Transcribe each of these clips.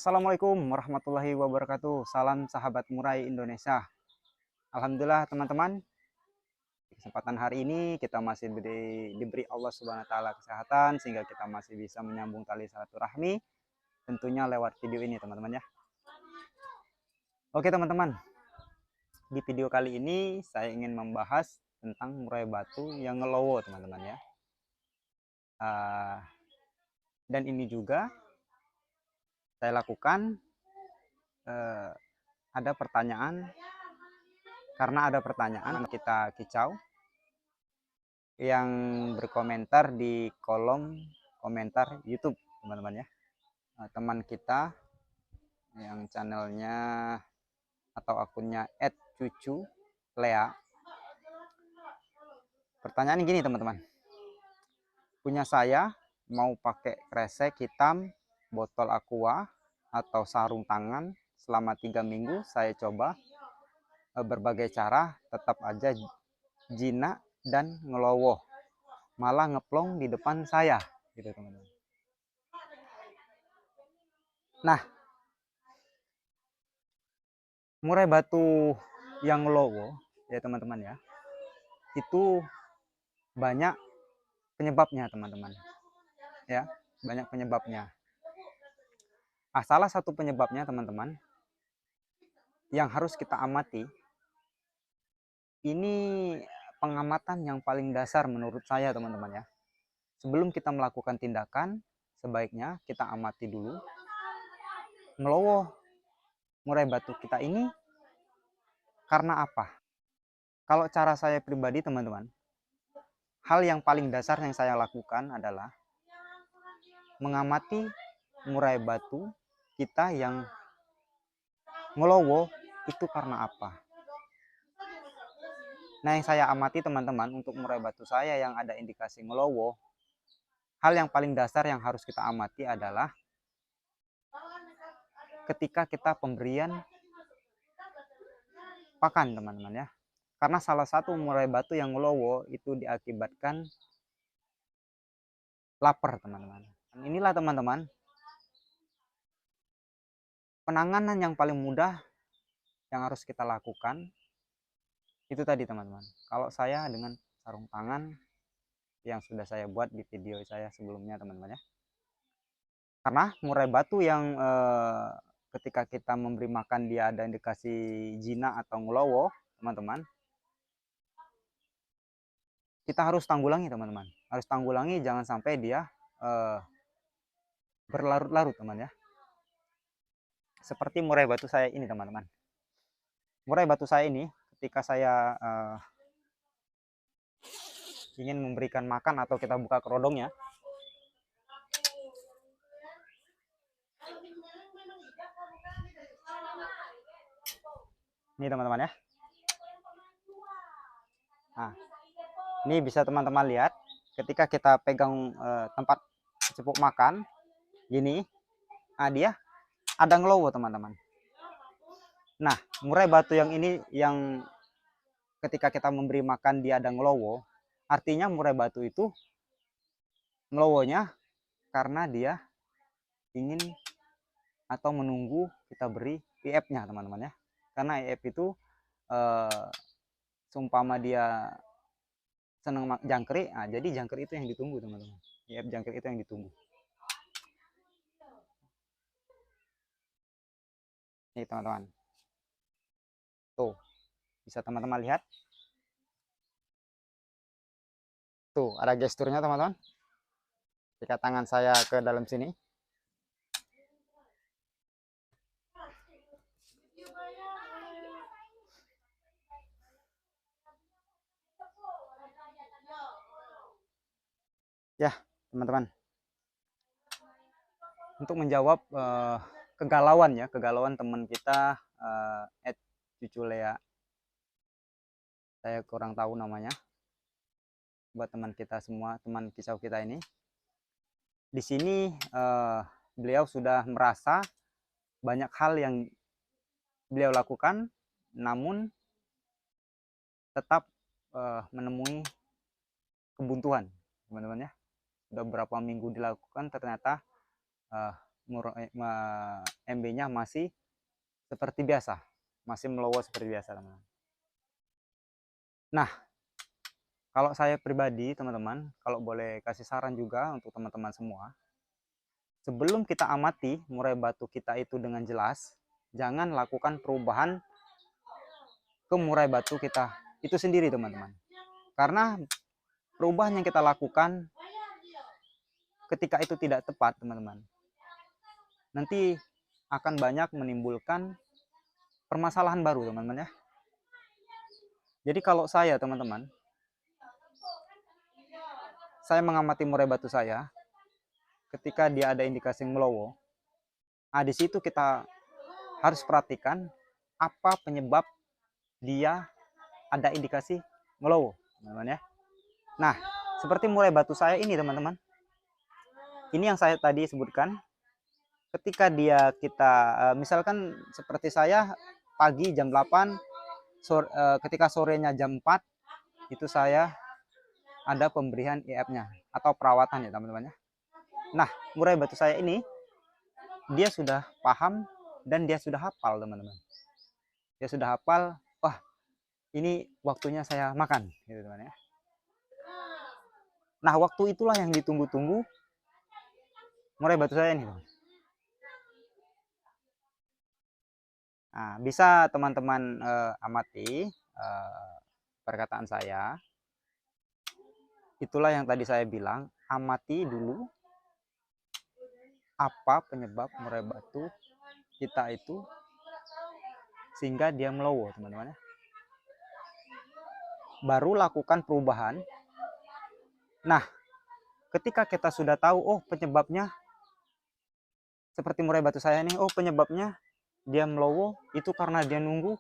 Assalamualaikum warahmatullahi wabarakatuh. Salam sahabat murai Indonesia. Alhamdulillah teman-teman, di kesempatan hari ini kita masih diberi Allah Subhanahu wa taala kesehatan sehingga kita masih bisa menyambung tali silaturahmi tentunya lewat video ini teman-teman ya. Oke teman-teman, di video kali ini saya ingin membahas tentang murai batu yang ngelowo teman-teman ya. Dan ini juga saya lakukan ada pertanyaan, karena ada pertanyaan kita kicau yang berkomentar di kolom komentar YouTube teman-teman ya. Teman kita yang channelnya atau akunnya @cucu_lea, pertanyaan gini teman-teman, punya saya mau pakai kresek hitam, botol aqua atau sarung tangan selama 3 minggu. Saya coba berbagai cara, tetap aja jinak dan ngelowoh, malah ngeplong di depan saya gitu teman-teman. Nah, murai batu yang ngelowo ya teman-teman ya, itu banyak penyebabnya teman-teman ya, banyak penyebabnya. Salah satu penyebabnya teman-teman yang harus kita amati, ini pengamatan yang paling dasar menurut saya teman-teman ya. Sebelum kita melakukan tindakan, sebaiknya kita amati dulu ngelowo murai batu kita ini karena apa. Kalau cara saya pribadi teman-teman, hal yang paling dasar yang saya lakukan adalah mengamati murai batu kita yang ngelowo itu karena apa. Nah, yang saya amati teman-teman, untuk murai batu saya yang ada indikasi ngelowo, hal yang paling dasar yang harus kita amati adalah ketika kita pemberian pakan teman-teman ya. Karena salah satu murai batu yang ngelowo itu diakibatkan lapar teman-teman. Inilah teman-teman penanganan yang paling mudah yang harus kita lakukan. Itu tadi teman-teman, kalau saya dengan sarung tangan yang sudah saya buat di video saya sebelumnya teman-teman ya. Karena murai batu yang ketika kita memberi makan dia ada indikasi jinak atau ngelowo teman-teman, kita harus tanggulangi teman-teman, harus tanggulangi, jangan sampai dia berlarut-larut teman ya. Seperti murai batu saya ini teman-teman, murai batu saya ini ketika saya ingin memberikan makan atau kita buka kerodongnya, ini teman-teman ya. Nah, ini bisa teman-teman lihat ketika kita pegang tempat cepuk makan gini, dia ada ngelowo teman-teman. Nah, murai batu yang ini yang ketika kita memberi makan dia ada ngelowo, artinya murai batu itu ngelowonya karena dia ingin atau menunggu kita beri IF-nya teman-teman ya. Karena IF itu seumpama dia senang jangkrik, jadi jangkrik itu yang ditunggu teman-teman. IF jangkrik itu yang ditunggu. Nih teman-teman, tuh bisa teman-teman lihat, tuh ada gesturnya teman-teman. Jika tangan saya ke dalam sini, ya teman-teman, untuk menjawab kegalauan teman kita @cucu_lea, saya kurang tahu namanya, buat teman kita semua, teman kicau kita ini. Di sini beliau sudah merasa banyak hal yang beliau lakukan, namun tetap menemui kebuntuan teman-teman ya. Sudah berapa minggu dilakukan, ternyata MB-nya masih seperti biasa, masih melowo seperti biasa, teman-teman. Nah, kalau saya pribadi, teman-teman, kalau boleh kasih saran juga untuk teman-teman semua, sebelum kita amati murai batu kita itu dengan jelas, jangan lakukan perubahan ke murai batu kita itu sendiri, teman-teman. Karena perubahan yang kita lakukan ketika itu tidak tepat, teman-teman, nanti akan banyak menimbulkan permasalahan baru, teman-teman ya. Jadi kalau saya, teman-teman, saya mengamati murai batu saya, ketika dia ada indikasi melowo, di situ kita harus perhatikan apa penyebab dia ada indikasi melowo, teman-teman ya. Nah, seperti murai batu saya ini, teman-teman, ini yang saya tadi sebutkan, ketika kita misalkan seperti saya pagi jam 8, ketika sorenya jam 4, itu saya ada pemberian IF-nya atau perawatan ya, teman-teman ya. Nah, murai batu saya ini dia sudah paham dan dia sudah hafal, teman-teman. Dia sudah hafal, wah, ini waktunya saya makan, gitu, teman ya. Nah, waktu itulah yang ditunggu-tunggu murai batu saya ini, teman. Nah, bisa teman-teman amati perkataan saya. Itulah yang tadi saya bilang, amati dulu apa penyebab murai batu kita itu sehingga dia melowo, teman-teman ya. Baru lakukan perubahan. Nah, ketika kita sudah tahu, oh penyebabnya seperti murai batu saya nih, oh penyebabnya dia melowo itu karena dia nunggu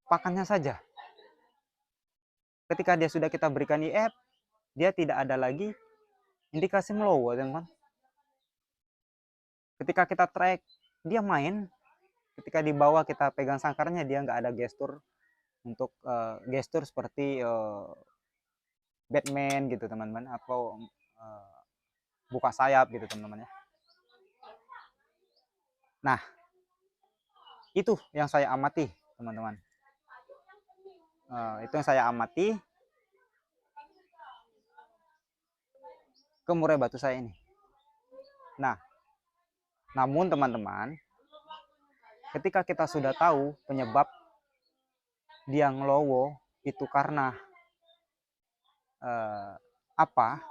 pakannya saja. Ketika dia sudah kita berikan IF, dia tidak ada lagi indikasi melowo, teman-teman. Ketika kita track, dia main. Ketika di bawah kita pegang sangkarnya, dia nggak ada gestur untuk gestur seperti Batman gitu, teman-teman, atau buka sayap gitu, teman-teman ya. Nah, itu yang saya amati, teman-teman. Itu yang saya amati ke murai batu saya ini. Nah, namun teman-teman, ketika kita sudah tahu penyebab dia ngelowo itu karena apa,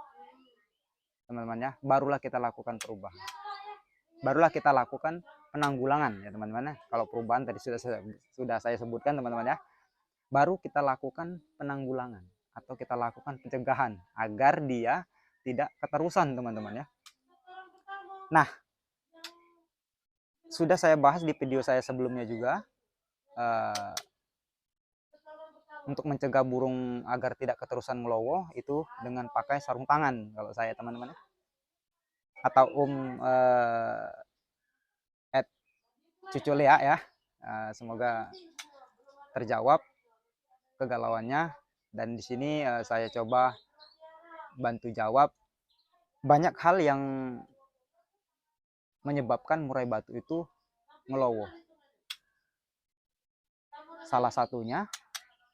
teman-teman ya, barulah kita lakukan perubahan. Barulah kita lakukan penanggulangan ya, teman-teman ya. Kalau perubahan tadi sudah saya sebutkan, teman-teman ya. Baru kita lakukan penanggulangan atau kita lakukan pencegahan agar dia tidak keterusan, teman-teman ya. Nah, sudah saya bahas di video saya sebelumnya juga, untuk mencegah burung agar tidak keterusan melowo itu dengan pakai sarung tangan kalau saya, teman-teman ya. Atau Cuculea ya. Semoga terjawab kegalauannya, dan di sini saya coba bantu jawab banyak hal yang menyebabkan murai batu itu melowo. Salah satunya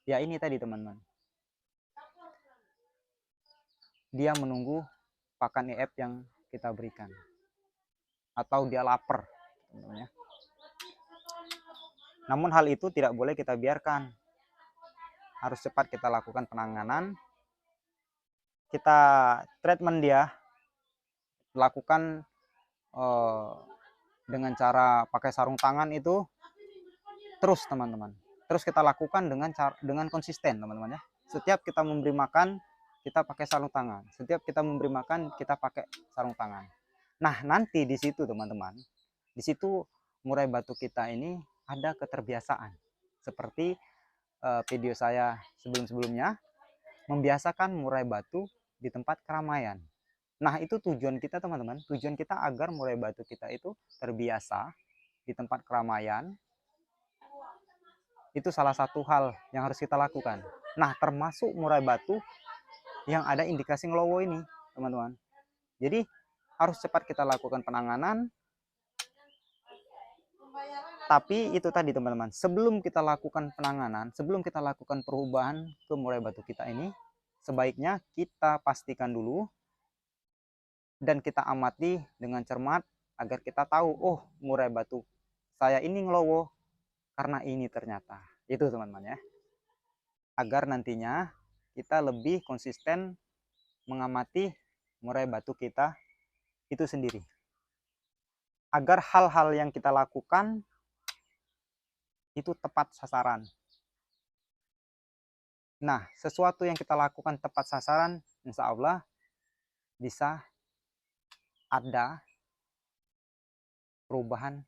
ya ini tadi, teman-teman, dia menunggu pakan IF yang kita berikan, atau dia lapar, teman-teman ya. Namun hal itu tidak boleh kita biarkan, harus cepat kita lakukan penanganan, kita treatment dia, lakukan dengan cara pakai sarung tangan itu terus, teman-teman. Terus kita lakukan dengan konsisten, teman-teman ya. Setiap kita memberi makan, kita pakai sarung tangan. Setiap kita memberi makan, kita pakai sarung tangan. Nah, nanti di situ, teman-teman, di situ murai batu kita ini ada keterbiasaan. Seperti video saya sebelum-sebelumnya, membiasakan murai batu di tempat keramaian. Nah, itu tujuan kita, teman-teman. Tujuan kita agar murai batu kita itu terbiasa di tempat keramaian. Itu salah satu hal yang harus kita lakukan. Nah, termasuk murai batu yang ada indikasi ngelowo ini, teman-teman. Jadi, harus cepat kita lakukan penanganan, Tapi itu tadi teman-teman, sebelum kita lakukan penanganan, sebelum kita lakukan perubahan ke murai batu kita ini, sebaiknya kita pastikan dulu dan kita amati dengan cermat agar kita tahu, oh murai batu saya ini ngelowo karena ini ternyata. Itu teman-teman ya. Agar nantinya kita lebih konsisten mengamati murai batu kita itu sendiri. Agar hal-hal yang kita lakukan itu tepat sasaran. Nah, sesuatu yang kita lakukan tepat sasaran, insya Allah bisa ada perubahan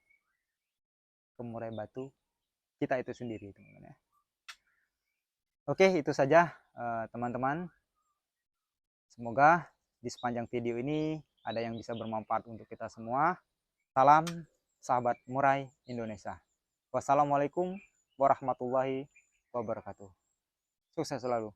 ke murai batu kita itu sendiri, teman-teman ya. Oke, itu saja teman-teman. Semoga di sepanjang video ini ada yang bisa bermanfaat untuk kita semua. Salam sahabat murai Indonesia. Wassalamualaikum warahmatullahi wabarakatuh. Sukses selalu.